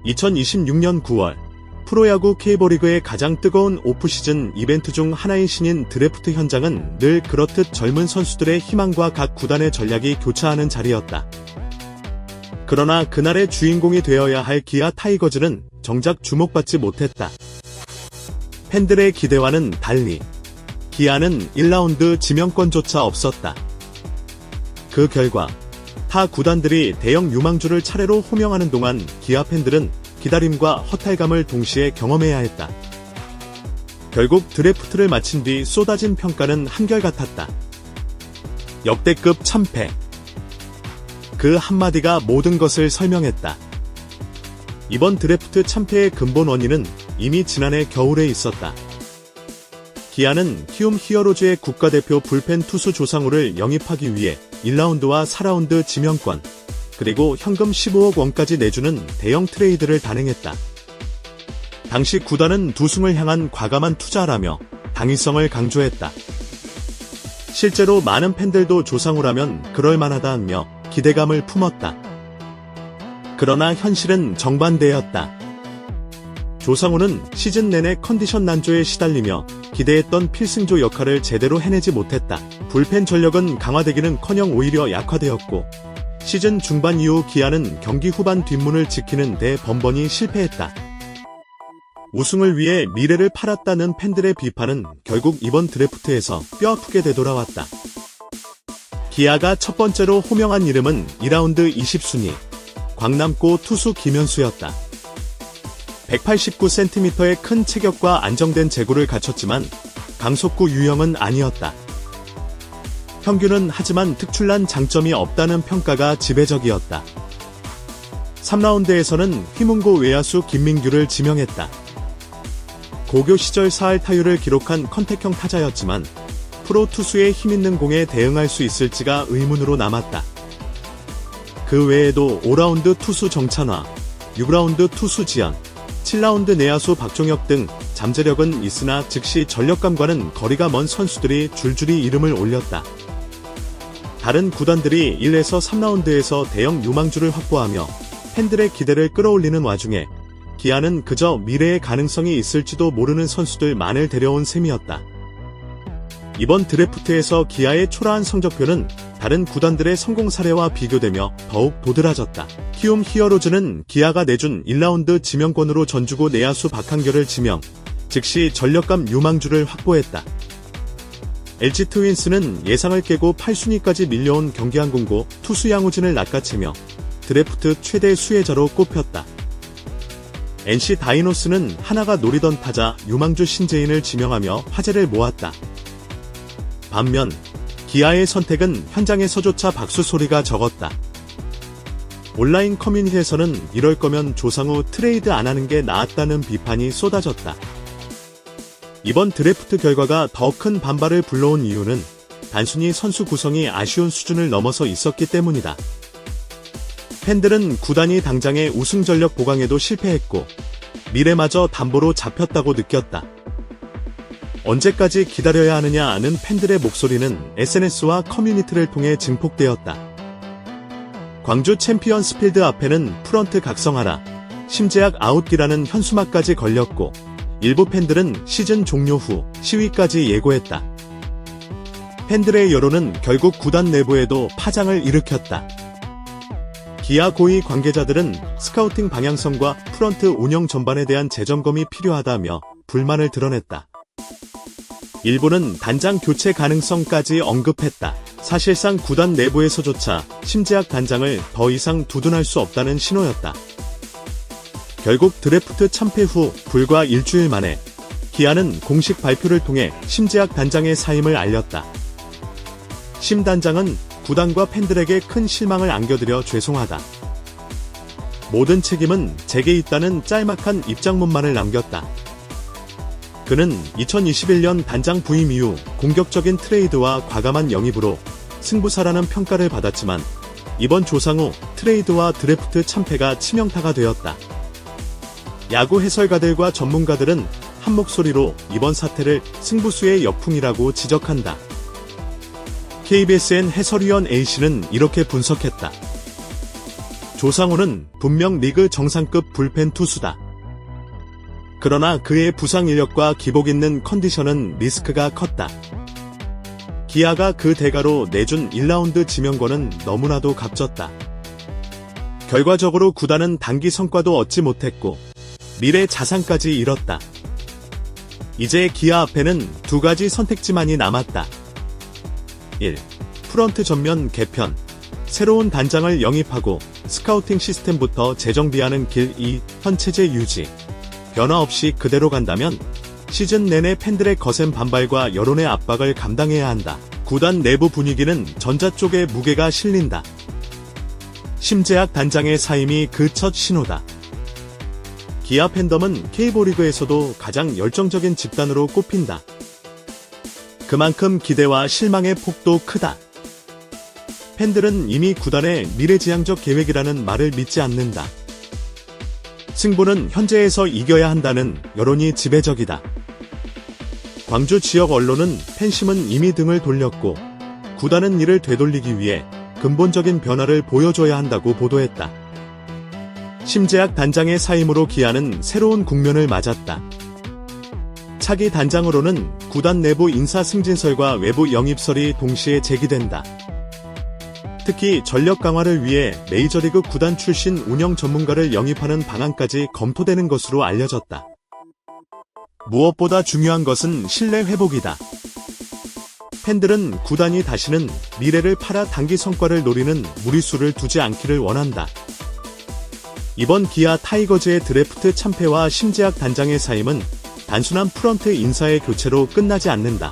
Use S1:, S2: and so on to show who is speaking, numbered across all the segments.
S1: 2026년 9월 프로야구 K리그의 가장 뜨거운 오프시즌 이벤트 중 하나인 신인 드래프트 현장은 늘 그렇듯 젊은 선수들의 희망과 각 구단의 전략이 교차하는 자리였다. 그러나 그날의 주인공이 되어야 할 기아 타이거즈는 정작 주목받지 못했다. 팬들의 기대와는 달리 기아는 1라운드 지명권조차 없었다. 그 결과 타 구단들이 대형 유망주를 차례로 호명하는 동안 기아 팬들은 기다림과 허탈감을 동시에 경험해야 했다. 결국 드래프트를 마친 뒤 쏟아진 평가는 한결같았다. 역대급 참패. 그 한마디가 모든 것을 설명했다. 이번 드래프트 참패의 근본 원인은 이미 지난해 겨울에 있었다. 기아는 키움 히어로즈의 국가대표 불펜 투수 조상우를 영입하기 위해 1라운드와 4라운드 지명권, 그리고 현금 15억 원까지 내주는 대형 트레이드를 단행했다. 당시 구단은 두승을 향한 과감한 투자라며 당위성을 강조했다. 실제로 많은 팬들도 조상우라면 그럴만하다며 기대감을 품었다. 그러나 현실은 정반대였다. 조상우는 시즌 내내 컨디션 난조에 시달리며 기대했던 필승조 역할을 제대로 해내지 못했다. 불펜 전력은 강화되기는커녕 오히려 약화되었고, 시즌 중반 이후 기아는 경기 후반 뒷문을 지키는 데 번번이 실패했다. 우승을 위해 미래를 팔았다는 팬들의 비판은 결국 이번 드래프트에서 뼈아프게 되돌아왔다. 기아가 첫 번째로 호명한 이름은 2라운드 20순위 광남고 투수 김현수였다. 189cm의 큰 체격과 안정된 제구를 갖췄지만 강속구 유형은 아니었다. 평균은 하지만 특출난 장점이 없다는 평가가 지배적이었다. 3라운드에서는 휘문고 외야수 김민규를 지명했다. 고교 시절 4할 타율을 기록한 컨택형 타자였지만 프로 투수의 힘있는 공에 대응할 수 있을지가 의문으로 남았다. 그 외에도 5라운드 투수 정찬화, 6라운드 투수 지연, 7라운드 내야수 박종혁 등 잠재력은 있으나 즉시 전력감과는 거리가 먼 선수들이 줄줄이 이름을 올렸다. 다른 구단들이 1에서 3라운드에서 대형 유망주를 확보하며 팬들의 기대를 끌어올리는 와중에 기아는 그저 미래의 가능성이 있을지도 모르는 선수들만을 데려온 셈이었다. 이번 드래프트에서 기아의 초라한 성적표는 다른 구단들의 성공 사례와 비교되며 더욱 도드라졌다. 키움 히어로즈는 기아가 내준 1라운드 지명권으로 전주고 내야수 박한결을 지명, 즉시 전력감 유망주를 확보했다. LG 트윈스는 예상을 깨고 8순위까지 밀려온 경기항공고 투수 양우진을 낚아채며 드래프트 최대 수혜자로 꼽혔다. NC 다이노스는 하나가 노리던 타자 유망주 신재인을 지명하며 화제를 모았다. 반면 기아의 선택은 현장에서조차 박수 소리가 적었다. 온라인 커뮤니티에서는 이럴 거면 조상우 트레이드 안 하는 게 나았다는 비판이 쏟아졌다. 이번 드래프트 결과가 더 큰 반발을 불러온 이유는 단순히 선수 구성이 아쉬운 수준을 넘어서 있었기 때문이다. 팬들은 구단이 당장의 우승 전력 보강에도 실패했고 미래마저 담보로 잡혔다고 느꼈다. 언제까지 기다려야 하느냐는 팬들의 목소리는 SNS와 커뮤니티를 통해 증폭되었다. 광주 챔피언스 필드 앞에는 프런트 각성하라, 심재학 아웃기라는 현수막까지 걸렸고 일부 팬들은 시즌 종료 후 시위까지 예고했다. 팬들의 여론은 결국 구단 내부에도 파장을 일으켰다. 기아 고위 관계자들은 스카우팅 방향성과 프런트 운영 전반에 대한 재점검이 필요하다며 불만을 드러냈다. 일부는 단장 교체 가능성까지 언급했다. 사실상 구단 내부에서조차 심재학 단장을 더 이상 두둔할 수 없다는 신호였다. 결국 드래프트 참패 후 불과 일주일 만에 기아는 공식 발표를 통해 심재학 단장의 사임을 알렸다. 심 단장은 구단과 팬들에게 큰 실망을 안겨드려 죄송하다. 모든 책임은 제게 있다는 짤막한 입장문만을 남겼다. 그는 2021년 단장 부임 이후 공격적인 트레이드와 과감한 영입으로 승부사라는 평가를 받았지만 이번 조상우 트레이드와 드래프트 참패가 치명타가 되었다. 야구 해설가들과 전문가들은 한 목소리로 이번 사태를 승부수의 역풍이라고 지적한다. KBSN 해설위원 A씨는 이렇게 분석했다. 조상우는 분명 리그 정상급 불펜 투수다. 그러나 그의 부상 인력과 기복 있는 컨디션은 리스크가 컸다. 기아가 그 대가로 내준 1라운드 지명권은 너무나도 값졌다. 결과적으로 구단은 단기 성과도 얻지 못했고 미래 자산까지 잃었다. 이제 기아 앞에는 두 가지 선택지만이 남았다. 1. 프런트 전면 개편. 새로운 단장을 영입하고 스카우팅 시스템부터 재정비하는 길. 2. 현 체제 유지. 변화 없이 그대로 간다면 시즌 내내 팬들의 거센 반발과 여론의 압박을 감당해야 한다. 구단 내부 분위기는 전자 쪽에 무게가 실린다. 심재학 단장의 사임이 그 첫 신호다. 기아 팬덤은 K리그에서도 가장 열정적인 집단으로 꼽힌다. 그만큼 기대와 실망의 폭도 크다. 팬들은 이미 구단의 미래지향적 계획이라는 말을 믿지 않는다. 승부는 현재에서 이겨야 한다는 여론이 지배적이다. 광주 지역 언론은 팬심은 이미 등을 돌렸고 구단은 이를 되돌리기 위해 근본적인 변화를 보여줘야 한다고 보도했다. 심재학 단장의 사임으로 기아는 새로운 국면을 맞았다. 차기 단장으로는 구단 내부 인사 승진설과 외부 영입설이 동시에 제기된다. 특히 전력 강화를 위해 메이저리그 구단 출신 운영 전문가를 영입하는 방안까지 검토되는 것으로 알려졌다. 무엇보다 중요한 것은 신뢰 회복이다. 팬들은 구단이 다시는 미래를 팔아 단기 성과를 노리는 무리수를 두지 않기를 원한다. 이번 기아 타이거즈의 드래프트 참패와 심재학 단장의 사임은 단순한 프런트 인사의 교체로 끝나지 않는다.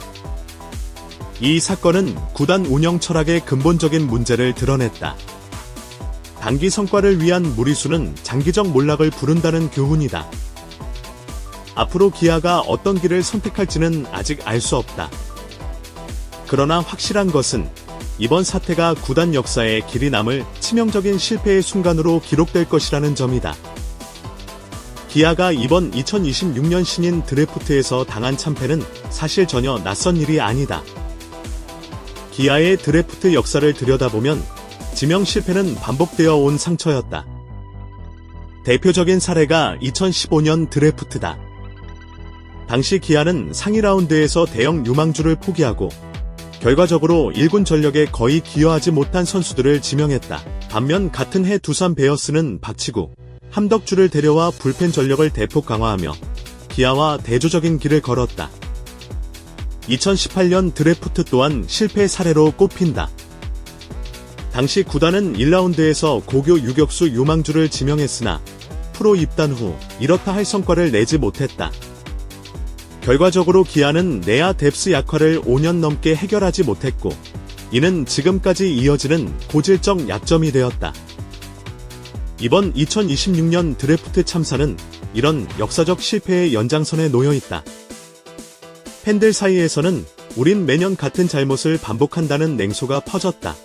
S1: 이 사건은 구단 운영 철학의 근본적인 문제를 드러냈다. 단기 성과를 위한 무리수는 장기적 몰락을 부른다는 교훈이다. 앞으로 기아가 어떤 길을 선택할지는 아직 알 수 없다. 그러나 확실한 것은 이번 사태가 구단 역사에 길이 남을 치명적인 실패의 순간으로 기록될 것이라는 점이다. 기아가 이번 2026년 신인 드래프트에서 당한 참패는 사실 전혀 낯선 일이 아니다. 기아의 드래프트 역사를 들여다보면 지명 실패는 반복되어 온 상처였다. 대표적인 사례가 2015년 드래프트다. 당시 기아는 상위 라운드에서 대형 유망주를 포기하고 결과적으로 1군 전력에 거의 기여하지 못한 선수들을 지명했다. 반면 같은 해 두산 베어스는 박치구, 함덕주를 데려와 불펜 전력을 대폭 강화하며 기아와 대조적인 길을 걸었다. 2018년 드래프트 또한 실패 사례로 꼽힌다. 당시 구단은 1라운드에서 고교 유격수 유망주를 지명했으나 프로 입단 후 이렇다 할 성과를 내지 못했다. 결과적으로 기아는 내야 뎁스 약화를 5년 넘게 해결하지 못했고 이는 지금까지 이어지는 고질적 약점이 되었다. 이번 2026년 드래프트 참사는 이런 역사적 실패의 연장선에 놓여있다. 팬들 사이에서는 우린 매년 같은 잘못을 반복한다는 냉소가 퍼졌다.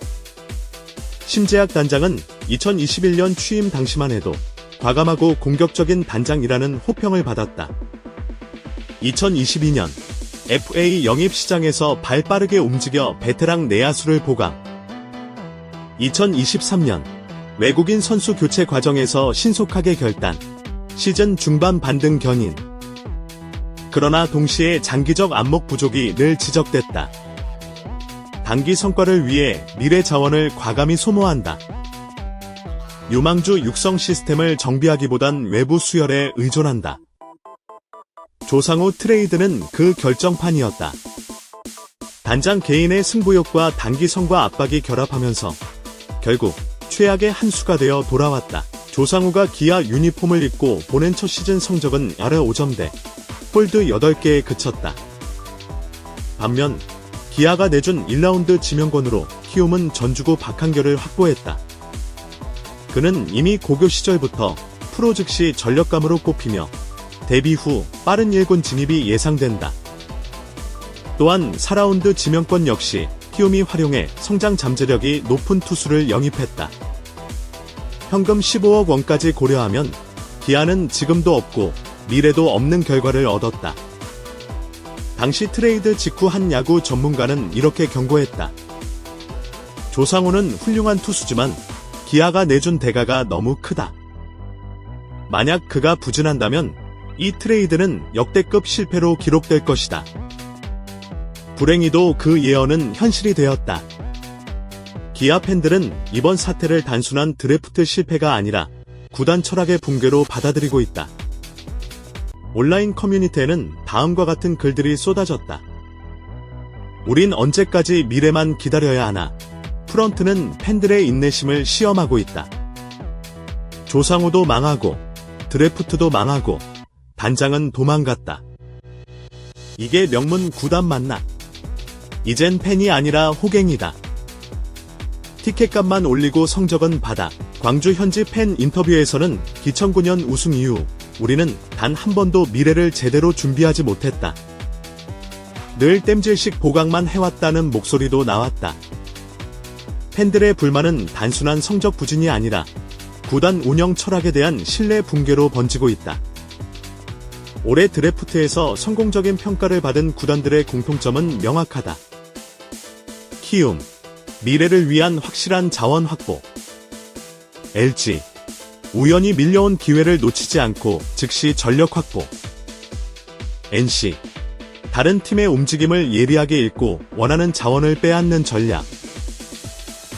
S1: 심재학 단장은 2021년 취임 당시만 해도 과감하고 공격적인 단장이라는 호평을 받았다. 2022년 FA 영입 시장에서 발 빠르게 움직여 베테랑 내야수를 보강. 2023년 외국인 선수 교체 과정에서 신속하게 결단. 시즌 중반 반등 견인. 그러나 동시에 장기적 안목 부족이 늘 지적됐다. 단기 성과를 위해 미래 자원을 과감히 소모한다. 유망주 육성 시스템을 정비하기보단 외부 수혈에 의존한다. 조상우 트레이드는 그 결정판이었다. 단장 개인의 승부욕과 단기 성과 압박이 결합하면서 결국 최악의 한 수가 되어 돌아왔다. 조상우가 기아 유니폼을 입고 보낸 첫 시즌 성적은 야르 5점대, 홀드 8개에 그쳤다. 반면 기아가 내준 1라운드 지명권으로 키움은 전주구 박한결을 확보했다. 그는 이미 고교 시절부터 프로 즉시 전력감으로 꼽히며 데뷔 후 빠른 1군 진입이 예상된다. 또한 4라운드 지명권 역시 키움이 활용해 성장 잠재력이 높은 투수를 영입했다. 현금 15억 원까지 고려하면 기아는 지금도 없고 미래도 없는 결과를 얻었다. 당시 트레이드 직후 한 야구 전문가는 이렇게 경고했다. 조상우는 훌륭한 투수지만 기아가 내준 대가가 너무 크다. 만약 그가 부진한다면 이 트레이드는 역대급 실패로 기록될 것이다. 불행히도 그 예언은 현실이 되었다. 기아 팬들은 이번 사태를 단순한 드래프트 실패가 아니라 구단 철학의 붕괴로 받아들이고 있다. 온라인 커뮤니티에는 다음과 같은 글들이 쏟아졌다. 우린 언제까지 미래만 기다려야 하나? 프런트는 팬들의 인내심을 시험하고 있다. 조상우도 망하고 드래프트도 망하고 단장은 도망갔다. 이게 명문 구단 맞나? 이젠 팬이 아니라 호갱이다. 티켓값만 올리고 성적은 바닥. 광주 현지 팬 인터뷰에서는 2009년 우승 이후 우리는 단 한 번도 미래를 제대로 준비하지 못했다. 늘 땜질식 보강만 해왔다는 목소리도 나왔다. 팬들의 불만은 단순한 성적 부진이 아니라 구단 운영 철학에 대한 신뢰 붕괴로 번지고 있다. 올해 드래프트에서 성공적인 평가를 받은 구단들의 공통점은 명확하다. 키움, 미래를 위한 확실한 자원 확보. LG, 우연히 밀려온 기회를 놓치지 않고 즉시 전력 확보. NC, 다른 팀의 움직임을 예리하게 읽고 원하는 자원을 빼앗는 전략.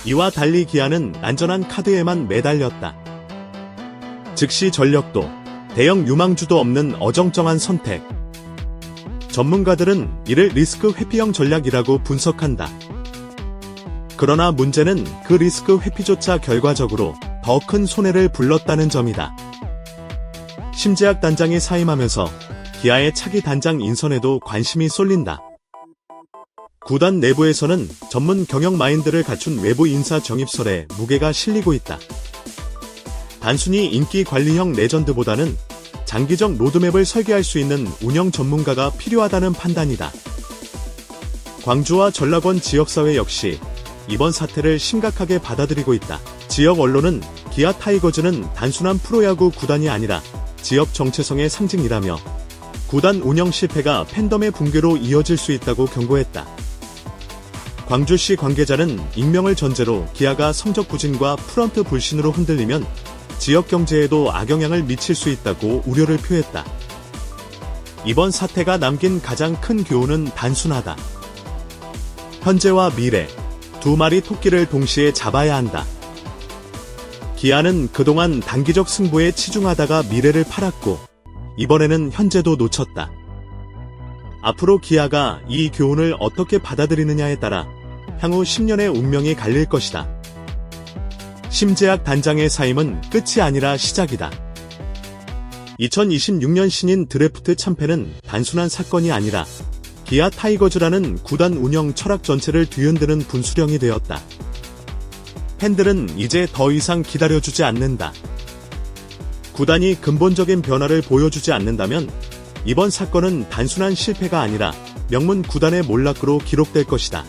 S1: 이와 달리 기아는 안전한 카드에만 매달렸다. 즉시 전력도, 대형 유망주도 없는 어정쩡한 선택. 전문가들은 이를 리스크 회피형 전략이라고 분석한다. 그러나 문제는 그 리스크 회피조차 결과적으로 더 큰 손해를 불렀다는 점이다. 심재학 단장이 사임하면서 기아의 차기 단장 인선에도 관심이 쏠린다. 구단 내부에서는 전문 경영 마인드를 갖춘 외부 인사 정입설에 무게가 실리고 있다. 단순히 인기 관리형 레전드보다는 장기적 로드맵을 설계할 수 있는 운영 전문가가 필요하다는 판단이다. 광주와 전락원 지역사회 역시 이번 사태를 심각하게 받아들이고 있다. 지역 언론은 기아 타이거즈는 단순한 프로야구 구단이 아니라 지역 정체성의 상징이라며 구단 운영 실패가 팬덤의 붕괴로 이어질 수 있다고 경고했다. 광주시 관계자는 익명을 전제로 기아가 성적 부진과 프런트 불신으로 흔들리면 지역 경제에도 악영향을 미칠 수 있다고 우려를 표했다. 이번 사태가 남긴 가장 큰 교훈은 단순하다. 현재와 미래, 두 마리 토끼를 동시에 잡아야 한다. 기아는 그동안 단기적 승부에 치중하다가 미래를 팔았고 이번에는 현재도 놓쳤다. 앞으로 기아가 이 교훈을 어떻게 받아들이느냐에 따라 향후 10년의 운명이 갈릴 것이다. 심재학 단장의 사임은 끝이 아니라 시작이다. 2026년 신인 드래프트 참패는 단순한 사건이 아니라 기아 타이거즈라는 구단 운영 철학 전체를 뒤흔드는 분수령이 되었다. 팬들은 이제 더 이상 기다려주지 않는다. 구단이 근본적인 변화를 보여주지 않는다면 이번 사건은 단순한 실패가 아니라 명문 구단의 몰락으로 기록될 것이다.